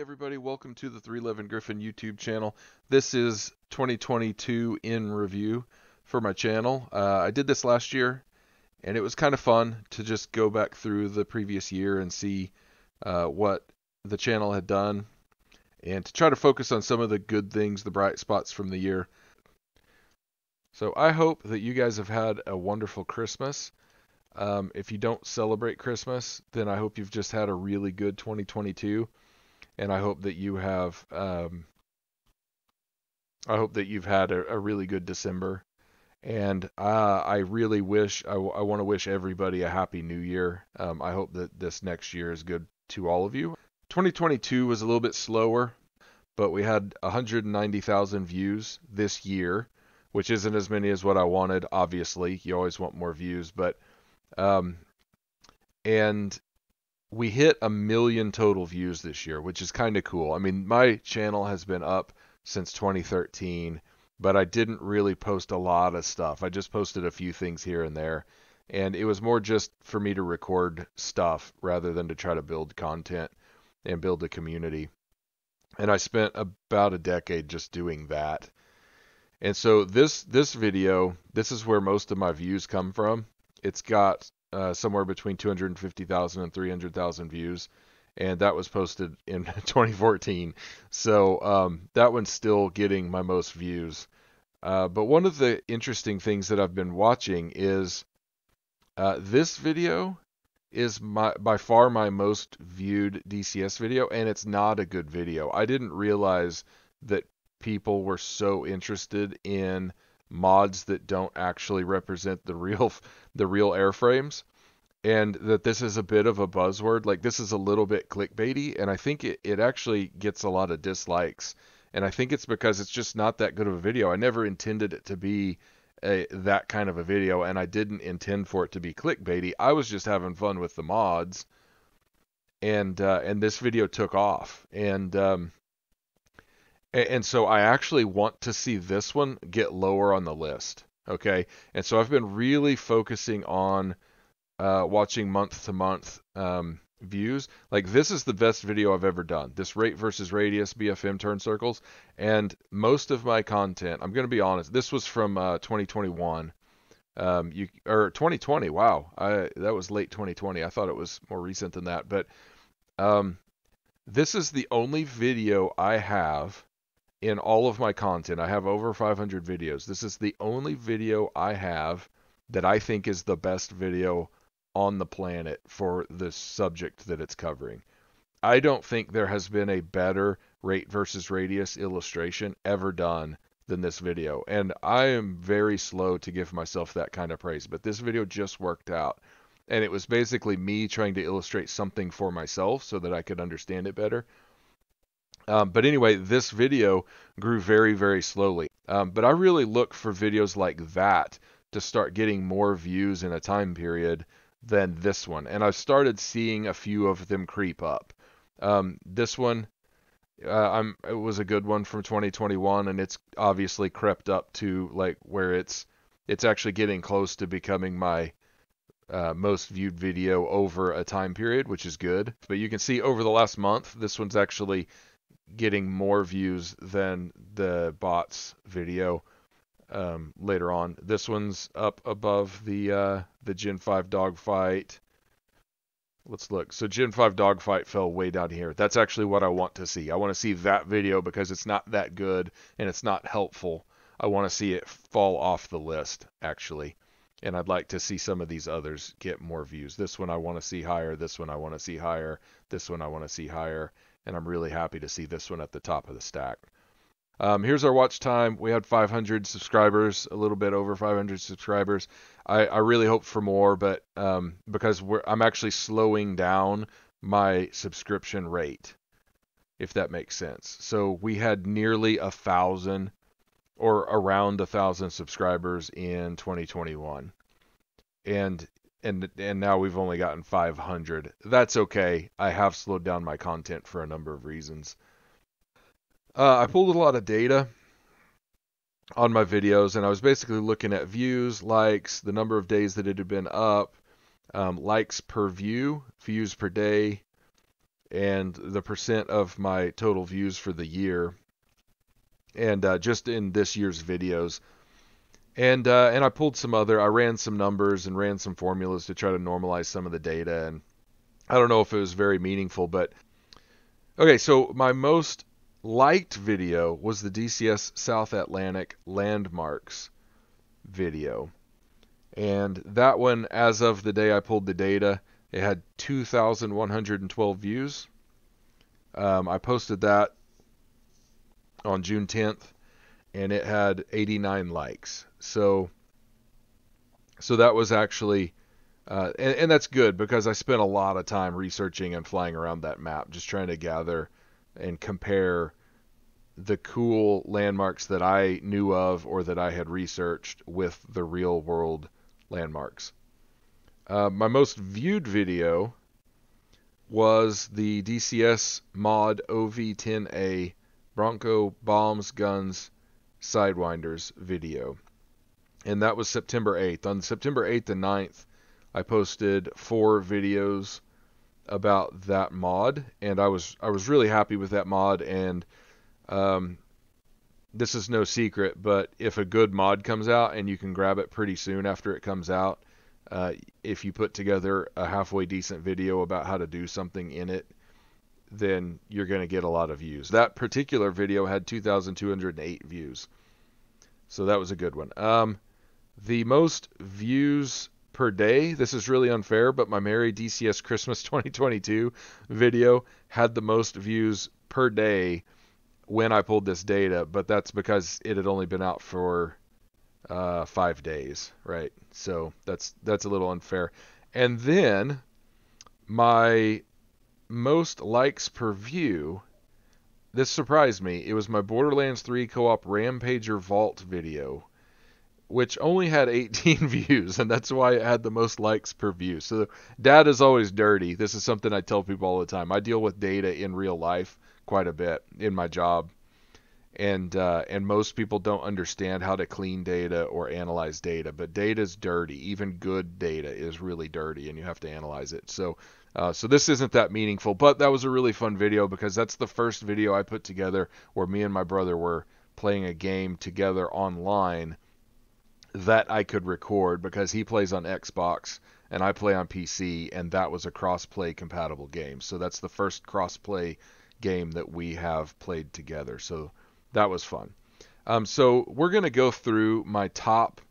everybody, welcome to the 311 Griffin YouTube channel. This is 2022 in review for my channel. I did this last year and it was kind of fun to just go back through the previous year and see what the channel had done and to try to focus on some of the good things, the bright spots from the year. So I hope that you guys have had a wonderful Christmas. If you don't celebrate Christmas, then I hope you've just had a really good 2022. And I hope that you have, you've had a really good December. And I really wish, I want to wish everybody a happy new year. I hope that this next year is good to all of you. 2022 was a little bit slower, but we had 190,000 views this year, which isn't as many as what I wanted. Obviously, you always want more views, but, and we hit 1 million total views this year, which is kind of cool. I mean, my channel has been up since 2013, but I didn't really post a lot of stuff. I just posted a few things here and there, and it was more just for me to record stuff rather than to try to build content and build a community. And I spent about a decade just doing that. And so this video, this is where most of my views come from. It's got somewhere between 250,000 and 300,000 views, and that was posted in 2014. So that one's still getting my most views. But one of the interesting things that I've been watching is this video is by far my most viewed DCS video, and it's not a good video. I didn't realize that people were so interested in mods that don't actually represent the real airframes, and that this is a bit of a buzzword. Like, this is a little bit clickbaity, and I think it actually gets a lot of dislikes, and I think it's because it's just not that good of a video. I never intended it to be that kind of a video, and I didn't intend for it to be clickbaity. I was just having fun with the mods, and this video took off, and so I actually want to see this one get lower on the list, okay? And so I've been really focusing on watching month-to-month views. Like, this is the best video I've ever done. This rate versus radius BFM turn circles. And most of my content, I'm going to be honest, this was from 2021. Or 2020, wow. That was late 2020. I thought it was more recent than that. But this is the only video I have in all of my content. I have over 500 videos. This is the only video I have that I think is the best video on the planet for the subject that it's covering. I don't think there has been a better rate versus radius illustration ever done than this video. And I am very slow to give myself that kind of praise, but this video just worked out. And it was basically me trying to illustrate something for myself so that I could understand it better. But anyway, this video grew very, very slowly. But I really look for videos like that to start getting more views in a time period than this one. And I've started seeing a few of them creep up. This one, it was a good one from 2021, and it's obviously crept up to like where it's actually getting close to becoming my most viewed video over a time period, which is good. But you can see over the last month, this one's actually getting more views than the bots video later on. This one's up above the Gen 5 dogfight. Let's look. So Gen 5 dogfight fell way down here. That's actually what I want to see. I want to see that video because it's not that good and it's not helpful. I want to see it fall off the list, actually. And I'd like to see some of these others get more views. This one I want to see higher. This one I want to see higher. This one I want to see higher. And I'm really happy to see this one at the top of the stack. Here's our watch time. We had 500 subscribers, a little bit over 500 subscribers. I really hope for more, but because I'm actually slowing down my subscription rate, if that makes sense. So we had nearly 1,000 or around 1,000 subscribers in 2021, and now we've only gotten 500. That's okay. I have slowed down my content for a number of reasons. I pulled a lot of data on my videos, and I was basically looking at views, likes, the number of days that it had been up, likes per view, views per day, and the percent of my total views for the year, and just in this year's videos. And I pulled some other, I ran some numbers and ran some formulas to try to normalize some of the data. And I don't know if it was very meaningful, but okay, so my most liked video was the DCS South Atlantic landmarks video. And that one, as of the day I pulled the data, it had 2,112 views. I posted that on June 10th, and it had 89 likes. So that was actually, and that's good because I spent a lot of time researching and flying around that map, just trying to gather and compare the cool landmarks that I knew of or that I had researched with the real world landmarks. My most viewed video was the DCS mod OV10A Bronco Bombs Guns Sidewinders video. And that was September 8th. On September 8th and 9th, I posted 4 videos about that mod, and I was really happy with that mod. And this is no secret, but if a good mod comes out, and you can grab it pretty soon after it comes out, if you put together a halfway decent video about how to do something in it, then you're going to get a lot of views. That particular video had 2,208 views, so that was a good one. The most views per day, this is really unfair, but my Merry DCS Christmas 2022 video had the most views per day when I pulled this data, but that's because it had only been out for 5 days, right? So that's a little unfair. And then my most likes per view, this surprised me. It was my Borderlands 3 Co-op Rampager Vault video, which only had 18 views, and that's why it had the most likes per view. So data is always dirty. This is something I tell people all the time. I deal with data in real life quite a bit in my job, and most people don't understand how to clean data or analyze data. But data is dirty. Even good data is really dirty, and you have to analyze it. So this isn't that meaningful, but that was a really fun video because that's the first video I put together where me and my brother were playing a game together online that I could record, because he plays on Xbox and I play on PC, and that was a cross-play compatible game. So that's the first cross-play game that we have played together. So that was fun. So we're going to go through my top,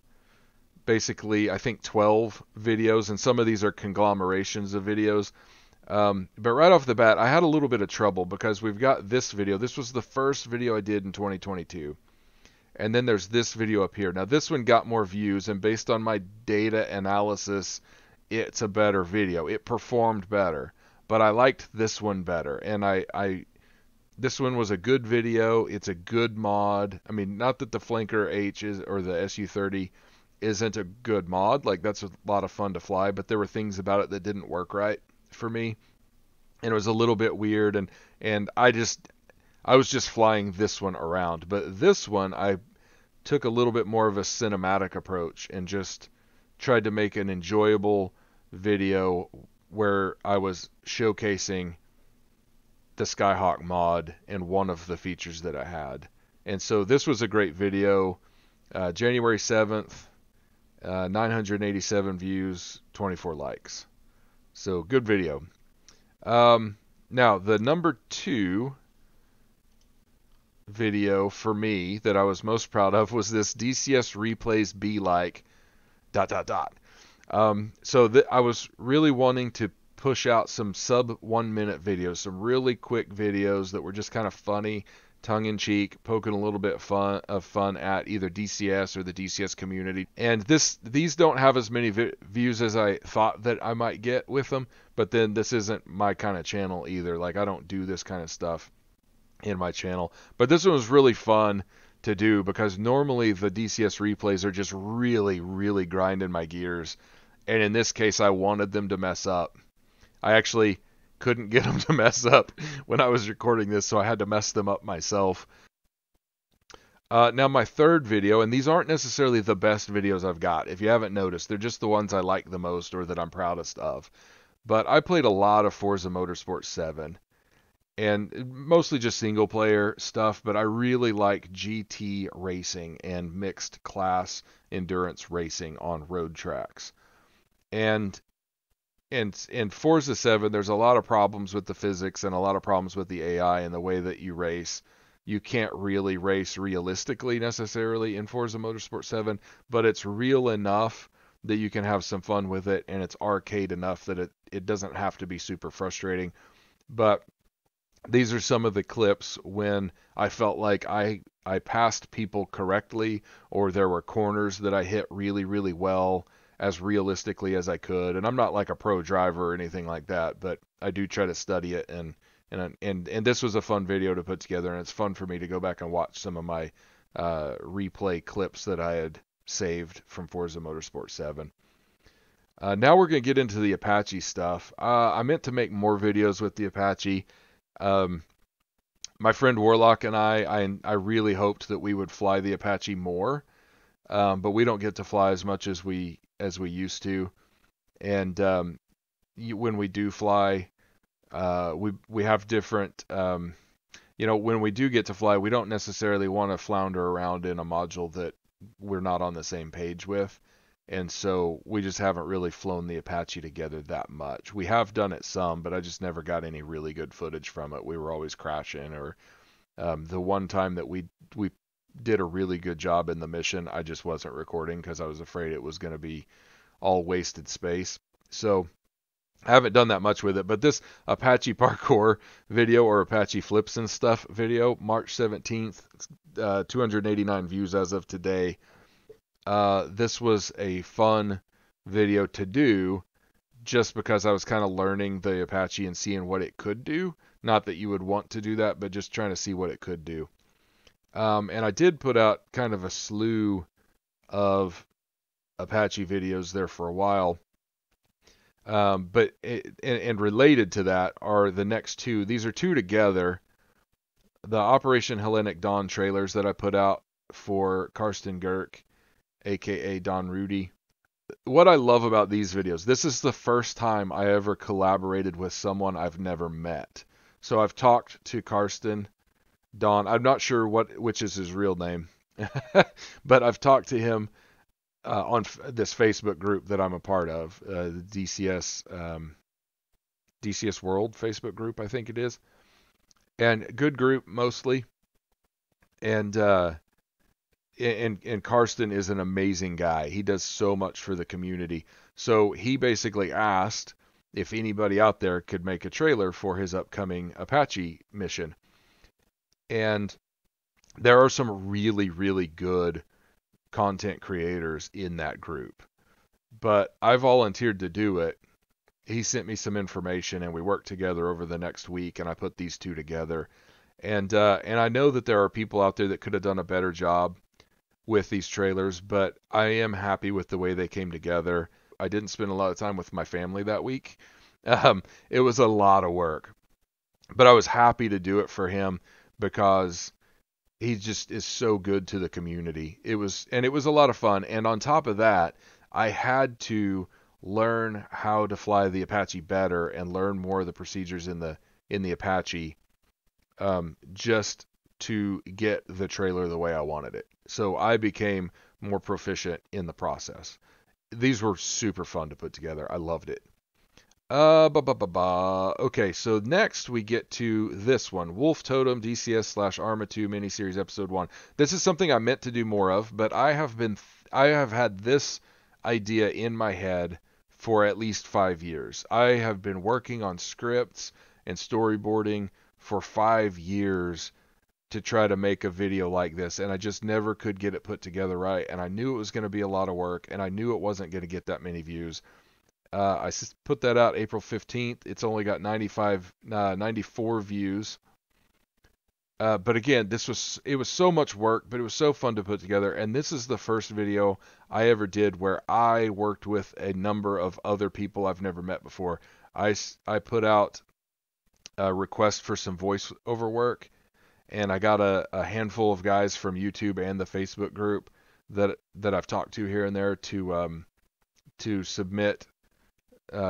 basically, I think 12 videos, and some of these are conglomerations of videos. But right off the bat, I had a little bit of trouble because we've got this video. This was the first video I did in 2022. And then there's this video up here. Now this one got more views, and based on my data analysis, it's a better video. It performed better, but I liked this one better. And this one was a good video. It's a good mod. I mean, not that the Flanker H is, or the SU-30 isn't a good mod. Like, that's a lot of fun to fly, but there were things about it that didn't work right for me. And it was a little bit weird, and I was just flying this one around. But this one, I took a little bit more of a cinematic approach and just tried to make an enjoyable video where I was showcasing the Skyhawk mod and one of the features that I had. And so this was a great video. January 7th, 987 views, 24 likes. So good video. Now, the number 2 video for me that I was most proud of was this DCS replays be like ... So I was really wanting to push out some sub 1 minute videos, some really quick videos that were just kind of funny, tongue-in-cheek, poking a little bit of fun at either DCS or the DCS community. And these don't have as many views as I thought that I might get with them, but then this isn't my kind of channel either. Like, I don't do this kind of stuff in my channel. But this one was really fun to do because normally the DCS replays are just really, really grinding my gears. And in this case, I wanted them to mess up. I actually couldn't get them to mess up when I was recording this, so I had to mess them up myself. Now my third video, and these aren't necessarily the best videos I've got. If you haven't noticed, they're just the ones I like the most or that I'm proudest of. But I played a lot of Forza Motorsport 7. and mostly just single player stuff, but I really like GT racing and mixed class endurance racing on road tracks. And in Forza 7, there's a lot of problems with the physics and a lot of problems with the AI and the way that you race. You can't really race realistically necessarily in Forza Motorsport 7, but it's real enough that you can have some fun with it, and it's arcade enough that it doesn't have to be super frustrating. But these are some of the clips when I felt like I passed people correctly, or there were corners that I hit really, really well, as realistically as I could. And I'm not like a pro driver or anything like that, but I do try to study it, and this was a fun video to put together, and it's fun for me to go back and watch some of my replay clips that I had saved from Forza Motorsport 7. Now we're going to get into the Apache stuff. I meant to make more videos with the Apache. My friend Warlock and I really hoped that we would fly the Apache more, but we don't get to fly as much as we used to. And when we do fly, we have different. When we do get to fly, we don't necessarily want to flounder around in a module that we're not on the same page with. And so we just haven't really flown the Apache together that much. We have done it some, but I just never got any really good footage from it. We were always crashing, or the one time that we did a really good job in the mission, I just wasn't recording because I was afraid it was going to be all wasted space. So I haven't done that much with it. But this Apache parkour video, or Apache flips and stuff video, March 17th, 289 views as of today. This was a fun video to do just because I was kind of learning the Apache and seeing what it could do. Not that you would want to do that, but just trying to see what it could do. And I did put out kind of a slew of Apache videos there for a while. But related to that are the next two. These are two together. The Operation Hellenic Dawn trailers that I put out for Karsten Girk, aka Don Rudy. What I love about these videos, this is the first time I ever collaborated with someone I've never met. So I've talked to Karsten, Don, I'm not sure which is his real name, but I've talked to him on this Facebook group that I'm a part of, the DCS World Facebook group, I think it is. And good group mostly. And Karsten is an amazing guy. He does so much for the community. So he basically asked if anybody out there could make a trailer for his upcoming Apache mission. And there are some really, really good content creators in that group. But I volunteered to do it. He sent me some information, and we worked together over the next week, and I put these two together. And I know that there are people out there that could have done a better job with these trailers, but I am happy with the way they came together. I didn't spend a lot of time with my family that week. It was a lot of work, but I was happy to do it for him because he just is so good to the community. It was a lot of fun. And on top of that, I had to learn how to fly the Apache better and learn more of the procedures in the Apache, just to get the trailer the way I wanted it. So I became more proficient in the process. These were super fun to put together. I loved it. Okay, so next we get to this one, Wolf Totem DCS / Arma 2 miniseries episode 1. This is something I meant to do more of, but I have had this idea in my head for at least 5 years. I have been working on scripts and storyboarding for 5 years to try to make a video like this, and I just never could get it put together right, and I knew it was going to be a lot of work, and I knew it wasn't going to get that many views. I put that out April 15th. It's only got 94 views. But again, it was so much work, but it was so fun to put together. And this is the first video I ever did where I worked with a number of other people I've never met before. I put out a request for some voiceover work, and I got a handful of guys from YouTube and the Facebook group that I've talked to here and there to submit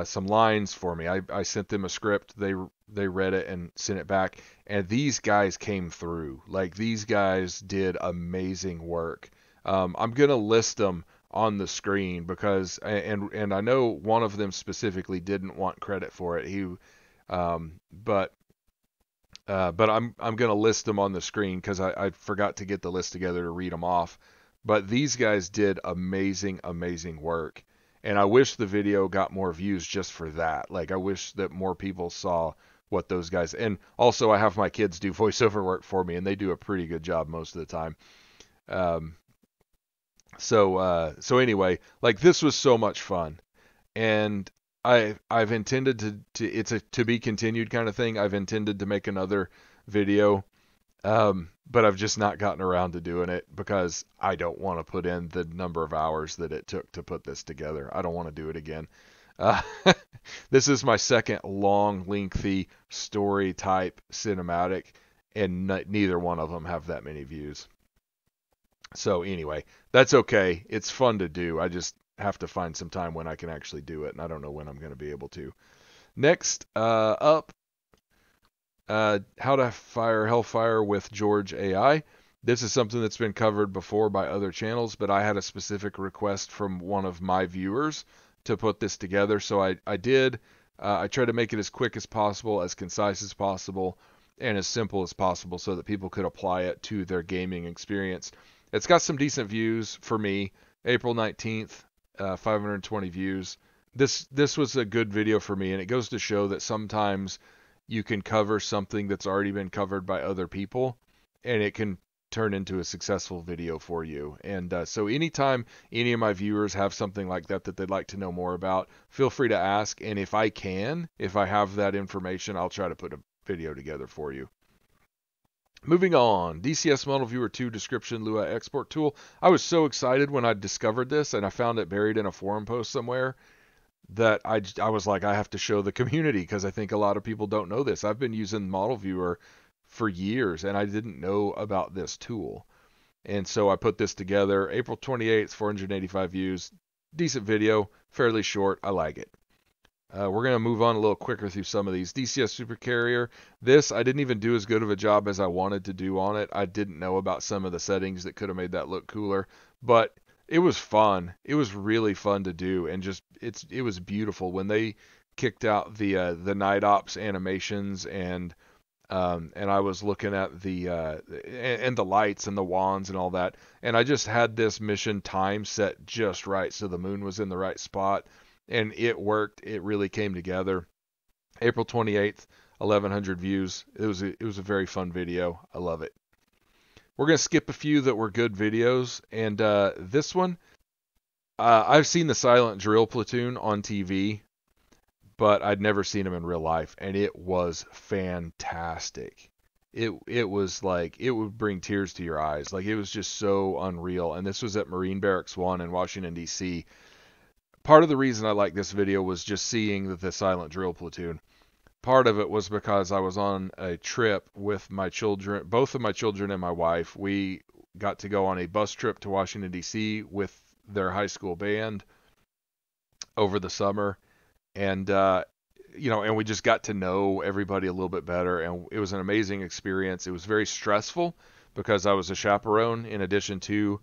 some lines for me. I sent them a script. They read it and sent it back. And these guys came through. Like these guys did amazing work. I'm gonna list them on the screen because and I know one of them specifically didn't want credit for it. But I'm gonna list them on the screen because I forgot to get the list together to read them off. But these guys did amazing work. And I wish the video got more views just for that. Like I wish that more people saw what those guys, and also I have my kids do voiceover work for me and they do a pretty good job most of the time. Um, so anyway, like this was so much fun. And I've intended to it's a to be continued kind of thing. I've intended to make another video, but I've just not gotten around to doing it because I don't want to put in the number of hours that it took to put this together. I don't want to do it again. Uh, this is my second long, lengthy story type cinematic, and neither one of them have that many views. So anyway, that's okay. It's fun to do. I just have to find some time when I can actually do it, and I don't know when I'm going to be able to. Next up, how to fire Hellfire with George AI. This is something that's been covered before by other channels, but I had a specific request from one of my viewers to put this together, so I did. I tried to make it as quick as possible, as concise as possible, and as simple as possible so that people could apply it to their gaming experience. It's got some decent views for me. April 19th, 520 views. This was a good video for me, and it goes to show that sometimes you can cover something that's already been covered by other people, and it can turn into a successful video for you. And so anytime any of my viewers have something like that that they'd like to know more about, feel free to ask. And if I have that information, I'll try to put a video together for you. Moving on, DCS Model Viewer 2 Description Lua Export Tool. I was so excited when I discovered this, and I found it buried in a forum post somewhere, that I was like, I have to show the community because I think a lot of people don't know this. I've been using Model Viewer for years, and I didn't know about this tool. And so I put this together. April 28th, 485 views. Decent video, fairly short. I like it. We're going to move on a little quicker through some of these. DCS Supercarrier. This, I didn't even do as good of a job as I wanted to do on it. I didn't know about some of the settings that could have made that look cooler. But it was fun. It was really fun to do. And just, it was beautiful. When they kicked out the night ops animations and I was looking at the lights and the wands and all that, and I just had this mission time set just right, so the moon was in the right spot, and it worked. It really came together. April 28th, 1,100 views. It was a very fun video. I love it. We're gonna skip a few that were good videos, and this one, I've seen the Silent Drill Platoon on TV, but I'd never seen him in real life, and it was fantastic. It was like, it would bring tears to your eyes. Like, it was just so unreal. And this was at Marine Barracks 1 in Washington, D.C. Part of the reason I like this video was just seeing the Silent Drill Platoon. Part of it was because I was on a trip with my children, both of my children and my wife. We got to go on a bus trip to Washington, D.C. with their high school band over the summer. And, and we just got to know everybody a little bit better, and it was an amazing experience. It was very stressful because I was a chaperone in addition to,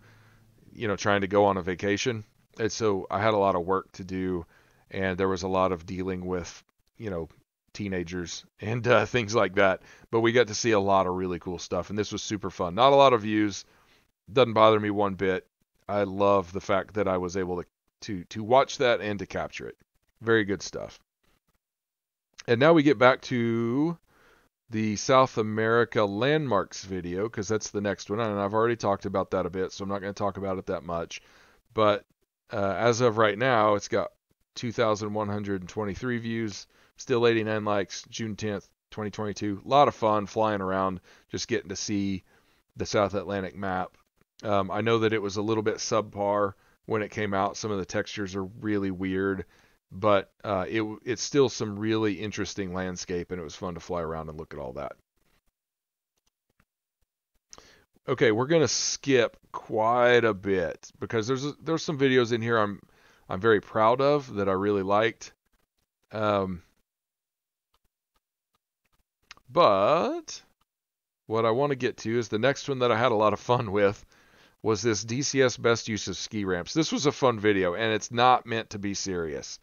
trying to go on a vacation. And so I had a lot of work to do, and there was a lot of dealing with, teenagers and things like that. But we got to see a lot of really cool stuff, and this was super fun. Not a lot of views. Doesn't bother me one bit. I love the fact that I was able to watch that and to capture it. Very good stuff. And now we get back to the South America landmarks video, because that's the next one, and I've already talked about that a bit, so I'm not going to talk about it that much. But as of right now, it's got 2,123 views, still 89 likes, June 10th, 2022. A lot of fun flying around, just getting to see the South Atlantic map. I know that it was a little bit subpar when it came out. Some of the textures are really weird, but it's still some really interesting landscape, and it was fun to fly around and look at all that. Okay, we're gonna skip quite a bit because there's some videos in here I'm very proud of that I really liked, But what I want to get to is the next one that I had a lot of fun with was this DCS best use of ski ramps. This was a fun video, and it's not meant to be serious.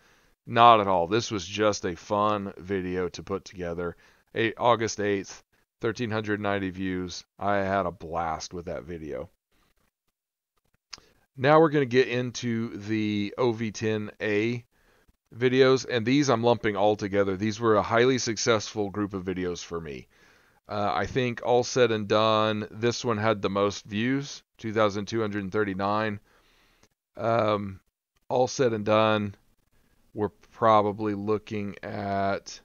Not at all. This was just a fun video to put together. August 8th, 1,390 views. I had a blast with that video. Now we're going to get into the OV10A videos, and these I'm lumping all together. These were a highly successful group of videos for me. I think all said and done, this one had the most views, 2,239. All said and done, we're probably looking at,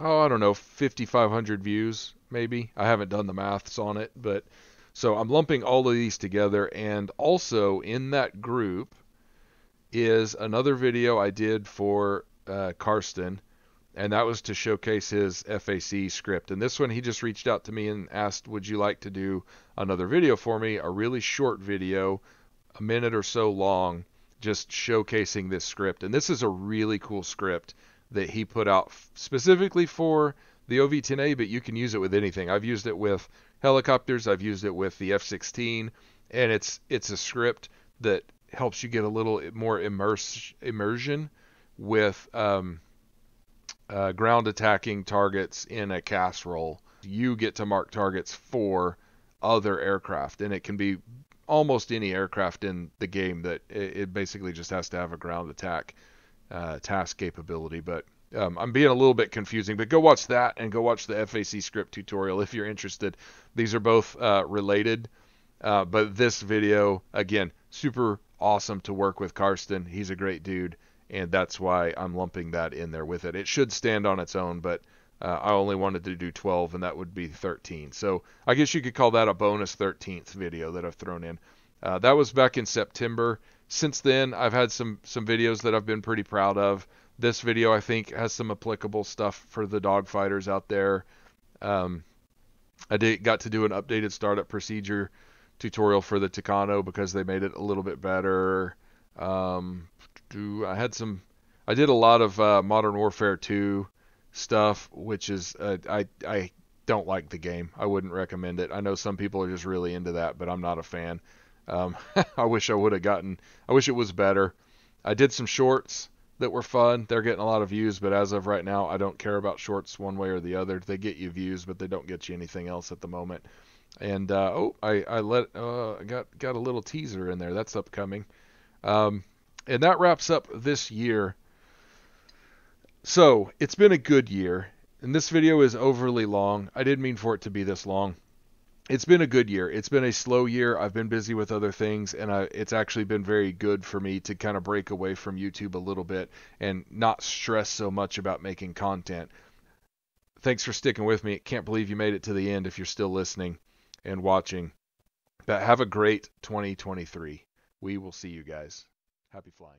I don't know, 5,500 views, maybe. I haven't done the maths on it, but so I'm lumping all of these together. And also in that group is another video I did for Karsten, and that was to showcase his FAC script. And this one, he just reached out to me and asked, would you like to do another video for me? A really short video, a minute or so long, just showcasing this script. And this is a really cool script that he put out specifically for the OV10A, but you can use it with anything. I've used it with helicopters, I've used it with the F-16, and it's a script that helps you get a little more immersion with ground attacking targets in a casserole. You get to mark targets for other aircraft, and it can be almost any aircraft in the game. That it basically just has to have a ground attack task capability. But I'm being a little bit confusing, but go watch that and go watch the FAC script tutorial if you're interested. These are both related, but this video, again, super awesome to work with Karsten. He's a great dude, and that's why I'm lumping that in there with it. It should stand on its own, but I only wanted to do 12, and that would be 13. So I guess you could call that a bonus 13th video that I've thrown in. That was back in September. Since then, I've had some videos that I've been pretty proud of. This video, I think, has some applicable stuff for the dogfighters out there. I got to do an updated startup procedure tutorial for the Tucano because they made it a little bit better. I did a lot of Modern Warfare 2 stuff, which is I don't like the game. I wouldn't recommend it. I know some people are just really into that, but I'm not a fan. I wish it was better. I did some shorts that were fun. They're getting a lot of views, but as of right now, I don't care about shorts one way or the other. They get you views, but they don't get you anything else at the moment. And I got a little teaser in there. That's upcoming. And that wraps up this year. So it's been a good year, and this video is overly long. I didn't mean for it to be this long. It's been a good year. It's been a slow year. I've been busy with other things, and it's actually been very good for me to kind of break away from YouTube a little bit and not stress so much about making content. Thanks for sticking with me. Can't believe you made it to the end if you're still listening and watching. But have a great 2023. We will see you guys. Happy flying.